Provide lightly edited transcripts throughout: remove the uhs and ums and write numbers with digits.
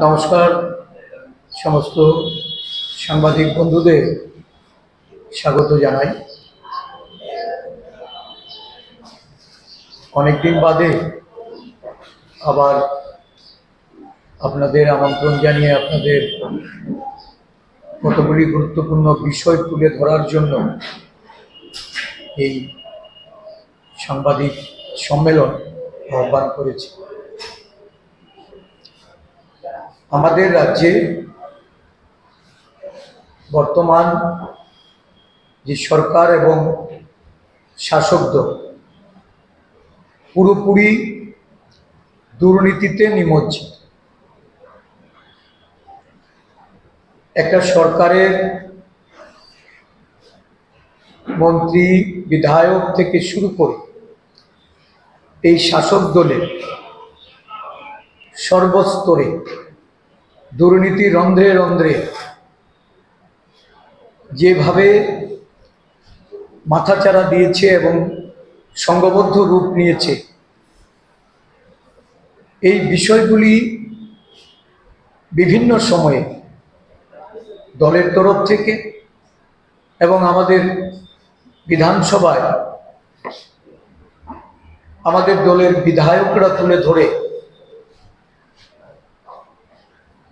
নমস্কার সমস্ত সাংবাদিক বন্ধুদের স্বাগত জানাই। অনেকদিন বাদে আবার আপনাদের আমন্ত্রণ জানিয়ে আপনাদের কতগুলি গুরুত্বপূর্ণ বিষয় তুলে ধরার জন্য এই সাংবাদিক সম্মেলন আহ্বান করেছি। আমাদের রাজ্যে বর্তমান যে সরকার এবং শাসক দল পুরোপুরি দুর্নীতিতে নিমজ্জিত। একটা সরকারের মন্ত্রী বিধায়ক থেকে শুরু করে এই শাসক দলের সর্বস্তরে দুর্নীতি রন্ধ্রে রন্ধ্রে যেভাবে মাথাচাড়া দিয়েছে এবং সংঘবদ্ধ রূপ নিয়েছে, এই বিষয়গুলি বিভিন্ন সময়ে দলের তরফ থেকে এবং আমাদের বিধানসভায় আমাদের দলের বিধায়করা তুলে ধরে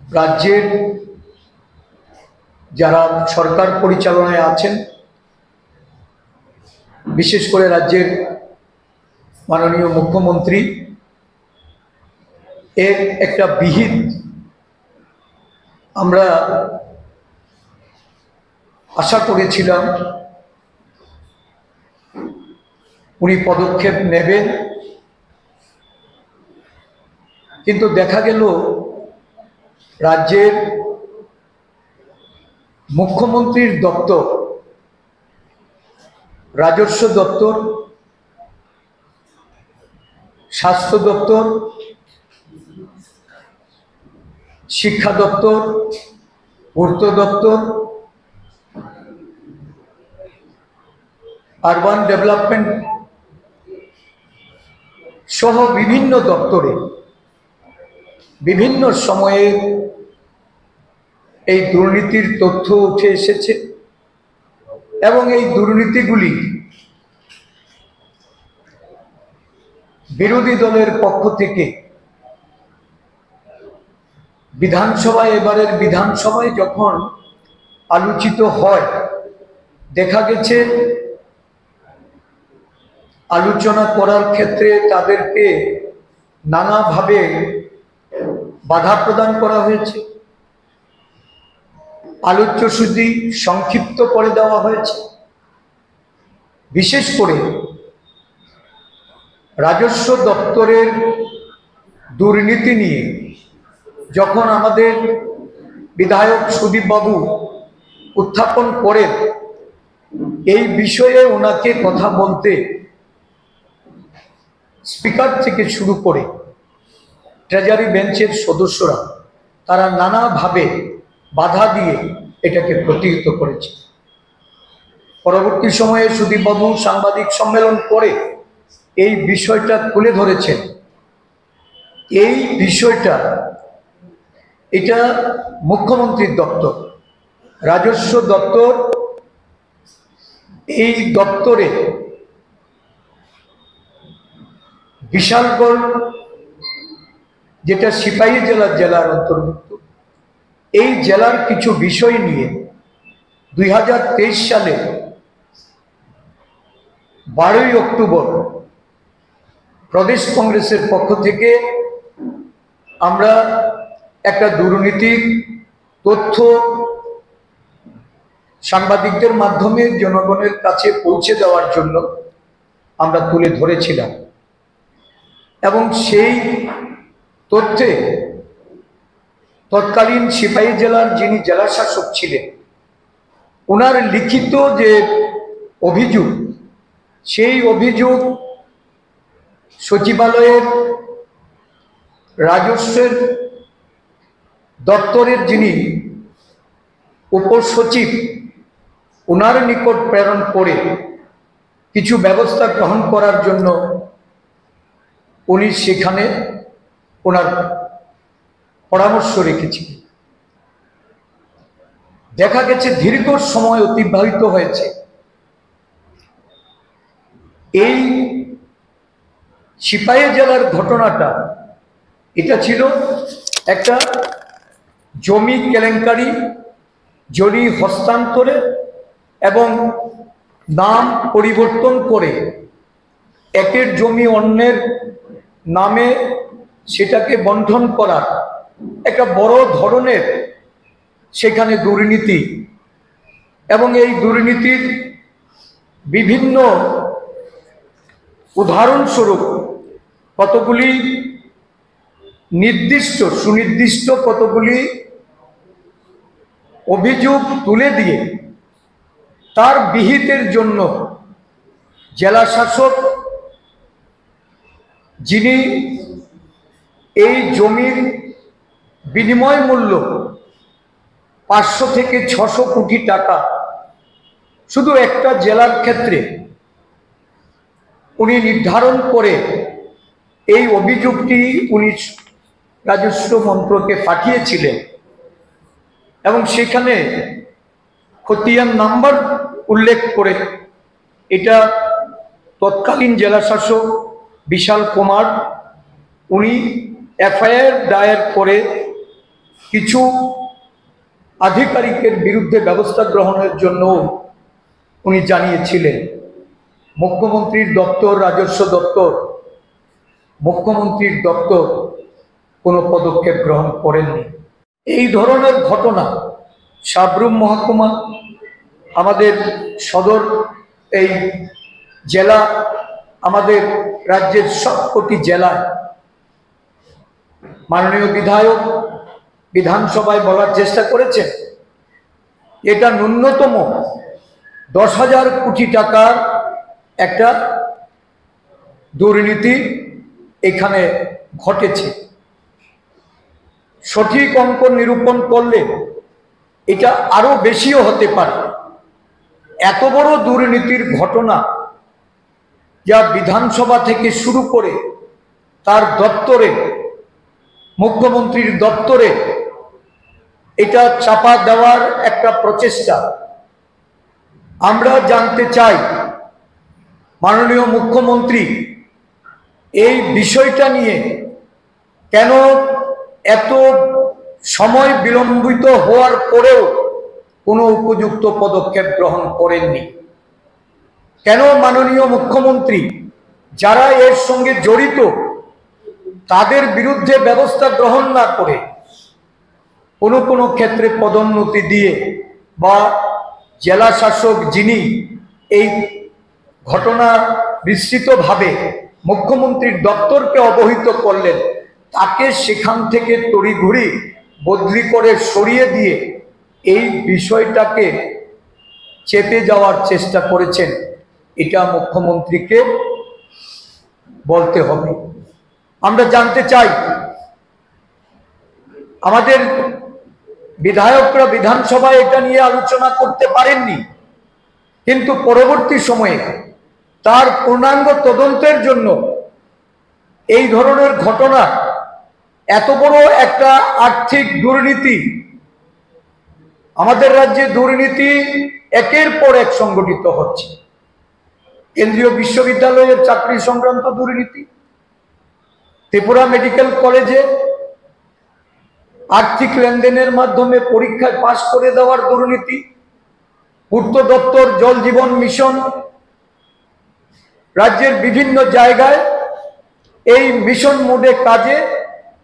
রাজ্যের যারা সরকার পরিচালনায় আছেন, বিশেষ করে রাজ্যের মাননীয় মুখ্যমন্ত্রী এর একটা বিহিত আমরা আশা করেছিলাম উনি পদক্ষেপ নেবেন, কিন্তু দেখা গেল রাজ্যের মুখ্যমন্ত্রীর দপ্তর, রাজস্ব দপ্তর, স্বাস্থ্য দপ্তর, শিক্ষা দপ্তর, পূর্ত দপ্তর, আরবান ডেভেলপমেন্ট সহ বিভিন্ন দপ্তরে বিভিন্ন সময়ে এই দুর্নীতির তথ্য উঠে এসেছে এবং এই দুর্নীতিগুলি বিরোধী দলের পক্ষ থেকে বিধানসভায়, এবারের বিধানসভায় যখন আলোচিত হয়, দেখা গেছে আলোচনা করার ক্ষেত্রে তাদেরকে নানাভাবে বাধা প্রদান করা হয়েছে, আলোচ্যসূচি সংক্ষিপ্ত করে দেওয়া হয়েছে। বিশেষ করে রাজস্ব দপ্তরের দুর্নীতি নিয়ে যখন আমাদের বিধায়ক সুদীপ বাবু উত্থাপন করেন, এই বিষয়ে ওনাকে কথা বলতে স্পিকার থেকে শুরু করে ট্রেজারি বেঞ্চের সদস্যরা তারা নানাভাবে বাধা দিয়ে এটাকে প্রতিহত করেছে। পরবর্তী সময়ে সুদীপবাবু সাংবাদিক সম্মেলন করে এই বিষয়টা তুলে ধরেছেন। এই বিষয়টা এটা মুখ্যমন্ত্রীর দপ্তর, রাজস্ব দপ্তর, এই দপ্তরে বিশালগড় যেটা সিপাহী জেলার অন্তর্ভুক্ত, এই জেলার কিছু বিষয় নিয়ে 2023 সালে 12ই অক্টোবর প্রদেশ কংগ্রেসের পক্ষ থেকে আমরা একটা দুর্নীতির তথ্য সাংবাদিকদের মাধ্যমে জনগণের কাছে পৌঁছে দেওয়ার জন্য আমরা তুলে ধরেছিলাম এবং সেই তথ্যে তৎকালীন সিপাহী জেলার যিনি জেলা শাসক ছিলেন, ওনার লিখিত যে অভিযোগ, সেই অভিযোগ সচিবালয়ের রাজস্বের দপ্তরের যিনি উপসচিব, ওনার নিকট প্রেরণ করে কিছু ব্যবস্থা গ্রহণ করার জন্য উনি সেখানে ওনার পরামর্শ রেখেছিলেন। দেখা গেছে দীর্ঘ সময় অতিবাহিত হয়েছে। এই সিপাহী জেলার ঘটনাটা এটা ছিল একটা জমি কেলেঙ্কারি, জমি হস্তান্তরে এবং নাম পরিবর্তন করে একের জমি অন্যের নামে সেটাকে বণ্টন করা একটা বড় ধরনের সেখানে দুর্নীতি, এবং এই দুর্নীতির বিভিন্ন উদাহরণস্বরূপ কতগুলি সুনির্দিষ্ট কতগুলি অভিযোগ তুলে দিয়ে তার বিহিতের জন্য জেলা শাসক, যিনি এই জমির বিনিময় মূল্য 500 থেকে 600 কোটি টাকা শুধু একটা জেলার ক্ষেত্রে উনি নির্ধারণ করে এই অভিযোগটি উনি রাজস্ব মন্ত্রকে পাঠিয়েছিলেন, এবং সেখানে খতিয়ান নাম্বার উল্লেখ করে এটা তৎকালীন জেলা শাসক বিশাল কুমার উনি এফআইআর দায়ের করে কিছু আধিকারিকের বিরুদ্ধে ব্যবস্থা গ্রহণের জন্য উনি জানিয়েছিলেন। মুখ্যমন্ত্রীর দপ্তর, রাজস্ব দপ্তর, মুখ্যমন্ত্রীর দপ্তর কোনো পদক্ষেপ গ্রহণ করেননি। এই ধরনের ঘটনা সাবরুম মহকুমা, আমাদের সদর এই জেলা, আমাদের রাজ্যের সবকটি জেলায় মাননীয় বিধায়ক বিধানসভায় বলার চেষ্টা করেছেন এটা ন্যূনতম 10,000 কোটি টাকার একটা দুর্নীতি এখানে ঘটেছে। সঠিক অঙ্ক নিরূপণ করলে এটা আরো বেশিও হতে পারে। এত বড় দুর্নীতির ঘটনা যা বিধানসভা থেকে শুরু করে তার দপ্তরে, মুখ্যমন্ত্রীর দপ্তরে এটা চাপা দেওয়ার একটা প্রচেষ্টা। আমরা জানতে চাই মাননীয় মুখ্যমন্ত্রী এই বিষয়টা নিয়ে কেন এত সময় বিলম্বিত হওয়ার পরেও কোনো উপযুক্ত পদক্ষেপ গ্রহণ করেননি? কেন মাননীয় মুখ্যমন্ত্রী যারা এর সঙ্গে জড়িত তাদের বিরুদ্ধে ব্যবস্থা গ্রহণ না করে কোনো ক্ষেত্রে পদোন্নতি দিয়ে বা জেলা শাসক যিনি এই ঘটনা বিস্তৃতভাবে মুখ্যমন্ত্রীর দপ্তরকে অবহিত করলেন তাকে সেখান থেকে তড়িঘড়ি বদলি করে সরিয়ে দিয়ে এই বিষয়টাকে চেপে যাওয়ার চেষ্টা করেছেন, এটা মুখ্যমন্ত্রীকে বলতে হবে। আমরা জানতে চাই আমাদের বিধায়করা বিধানসভায় এটা নিয়ে আলোচনা করতে পারেননি, কিন্তু পরবর্তী সময়ে তার পূর্ণাঙ্গ তদন্তের জন্য এই ধরনের ঘটনা, এত বড় একটা আর্থিক দুর্নীতি, আমাদের রাজ্যে দুর্নীতি একের পর এক সংগঠিত হচ্ছে। কেন্দ্রীয় বিশ্ববিদ্যালয়ের চাকরি সংক্রান্ত দুর্নীতি, ত্রিপুরা মেডিকেল কলেজে আর্থিক লেনদেনের মাধ্যমে পরীক্ষায় পাশ করে দেওয়ার দুর্নীতি, পূর্ত দপ্তর, জল জীবন মিশন, রাজ্যের বিভিন্ন জায়গায় এই মিশন মোডে কাজে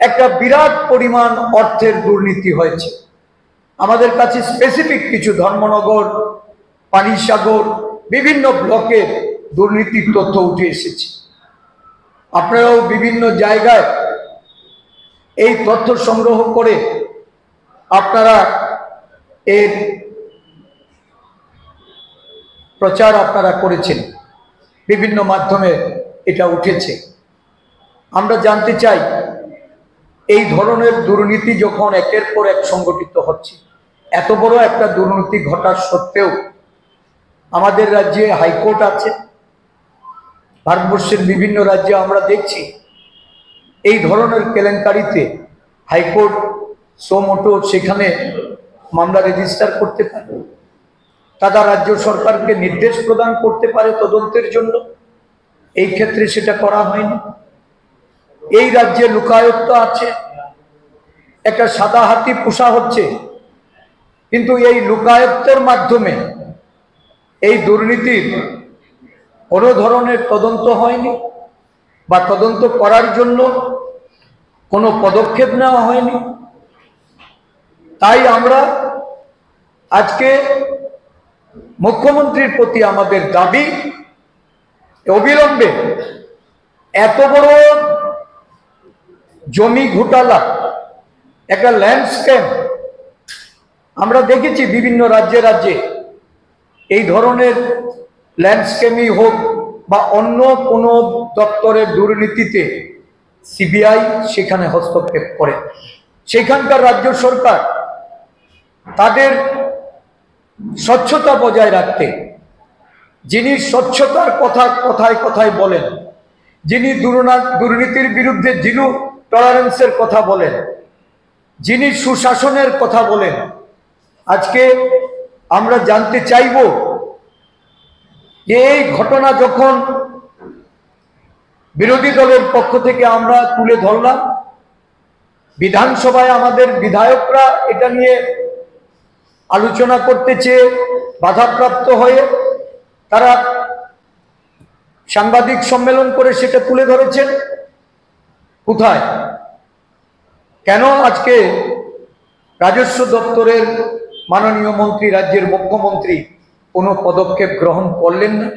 একটা বিরাট পরিমাণ অর্থের দুর্নীতি হয়েছে। আমাদের কাছে স্পেসিফিক কিছু ধর্মনগর, পানিসাগর, বিভিন্ন ব্লকের দুর্নীতির তথ্য উঠে এসেছে। আপনারাও বিভিন্ন জায়গায় এই তথ্য সংগ্রহ করে আপনারা এর প্রচার আপনারা করেছেন, বিভিন্ন মাধ্যমে এটা উঠেছে। আমরা জানতে চাই এই ধরনের দুর্নীতি যখন একের পর এক সংগঠিত হচ্ছে, এত বড় একটা দুর্নীতি ঘটার সত্ত্বেও আমাদের রাজ্যে হাইকোর্ট আছে, ভারতবর্ষের বিভিন্ন রাজ্যে আমরা দেখছি এই ধরনের কেলেঙ্কারিতে হাইকোর্ট সোমোটো সেখানে মামলা রেজিস্টার করতে পারে, তারা রাজ্য সরকারকে নির্দেশ প্রদান করতে পারে তদন্তের জন্য। এই ক্ষেত্রে সেটা করা হয়নি। এই রাজ্যে লোকায়ুক্ত আছে, একটা সাদা হাতি পোষা হচ্ছে, কিন্তু এই লোকায়ুক্তের মাধ্যমে এই দুর্নীতির কোনো ধরনের তদন্ত হয়নি বা তদন্ত করার জন্য কোনো পদক্ষেপ নেওয়া হয়নি। তাই আমরা আজকে মুখ্যমন্ত্রীর প্রতি আমাদের দাবি, অবিলম্বে এত বড় জমি ঘোটালা, একটা ল্যান্ড স্ক্যাম আমরা দেখেছি বিভিন্ন রাজ্যে রাজ্যে, এই ধরনের ল্যান্ড স্ক্যামই হোক বা অন্য কোনো দপ্তরের দুর্নীতিতে সিবিআই সেখানে হস্তক্ষেপ করে। সেখানকার রাজ্য সরকার তাদের স্বচ্ছতা বজায় রাখতে, যিনি স্বচ্ছতার কথা কথায় কথায় বলেন, যিনি দুর্নীতির বিরুদ্ধে জিরো টলারেন্সের কথা বলেন, যিনি সুশাসনের কথা বলেন, আজকে আমরা জানতে চাইব যে এই ঘটনা যখন বিরোধী দলের পক্ষ থেকে আমরা তুলে ধরলাম, বিধানসভায় আমাদের বিধায়করা এটা নিয়ে আলোচনা করতে চেয়ে বাধাপ্রাপ্ত হয়ে তারা সাংবাদিক সম্মেলন করে সেটা তুলে ধরেছেন। কোথায়, কেন আজকে রাজস্ব দপ্তরের মাননীয় মন্ত্রী, রাজ্যের মুখ্যমন্ত্রী কোনো পদক্ষেপ গ্রহণ করলেন না?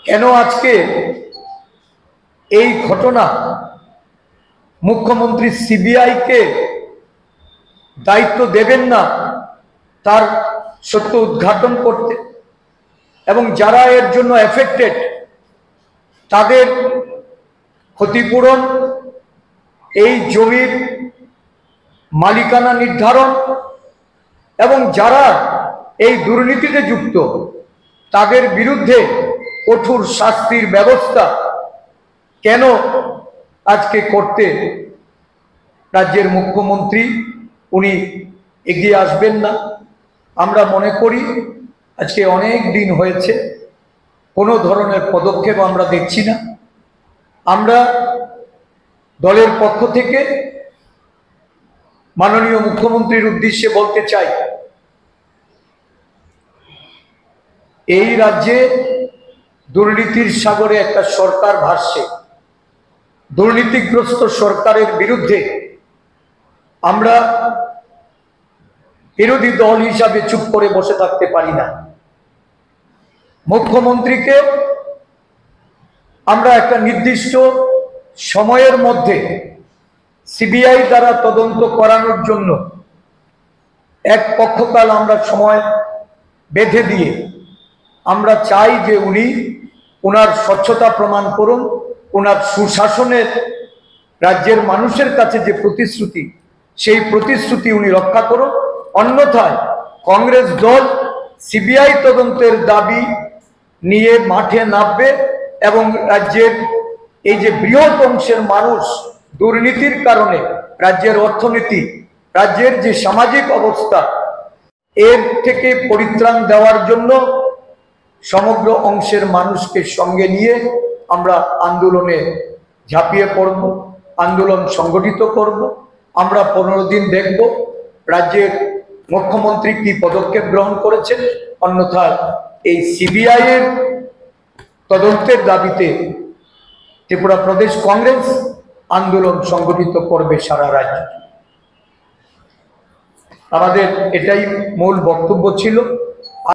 কেন আজকে এই ঘটনা মুখ্যমন্ত্রী সিবিআইকে দায়িত্ব দেবেন না তার সত্য উদ্ঘাটন করতে, এবং যারা এর জন্য এফেক্টেড তাদের ক্ষতিপূরণ, এই জমির মালিকানা নির্ধারণ, এবং যারা এই দুর্নীতিতে যুক্ত তাদের বিরুদ্ধে কঠোর শাস্তির ব্যবস্থা কেন আজকে করতে রাজ্যের মুখ্যমন্ত্রী উনি এগিয়ে আসবেন না? আমরা মনে করি আজকে অনেক দিন হয়েছে, কোনো ধরনের পদক্ষেপ আমরা দেখছি না। আমরা দলের পক্ষ থেকে মাননীয় মুখ্যমন্ত্রীর উদ্দেশ্যে বলতে চাই, এই রাজ্যে দুর্নীতির সাগরে একটা সরকার ভাসছে। দুর্নীতিগ্রস্ত সরকারের বিরুদ্ধে আমরা বিরোধী দল হিসাবে চুপ করে বসে থাকতে পারি না। মুখ্যমন্ত্রীকে আমরা একটা নির্দিষ্ট সময়ের মধ্যে সিবিআই দ্বারা তদন্ত করানোর জন্য এক পক্ষকাল আমরা সময় বেঁধে দিয়ে আমরা চাই যে উনি ওনার স্বচ্ছতা প্রমাণ করুন, ওনার সুশাসনের রাজ্যের মানুষের কাছে যে প্রতিশ্রুতি, সেই প্রতিশ্রুতি উনি রক্ষা করুন। অন্যথায় কংগ্রেস দল সিবিআই তদন্তের দাবি নিয়ে মাঠে নামবে এবং রাজ্যের এই যে বৃহৎ অংশের মানুষ দুর্নীতির কারণে রাজ্যের অর্থনীতি, রাজ্যের যে সামাজিক অবস্থা, এর থেকে পরিত্রাণ দেওয়ার জন্য সমগ্র অংশের মানুষকে সঙ্গে নিয়ে আমরা আন্দোলনে ঝাঁপিয়ে পড়ব, আন্দোলন সংগঠিত করব। আমরা 15 দিন দেখব রাজ্যের মুখ্যমন্ত্রী কি পদক্ষেপ গ্রহণ করেছেন। অন্যথায় এই সিবিআই এর তদন্তের দাবিতে ত্রিপুরা প্রদেশ কংগ্রেস আন্দোলন সংগঠিত করবে সারা রাজ্যে। আমাদের এটাই মূল বক্তব্য ছিল।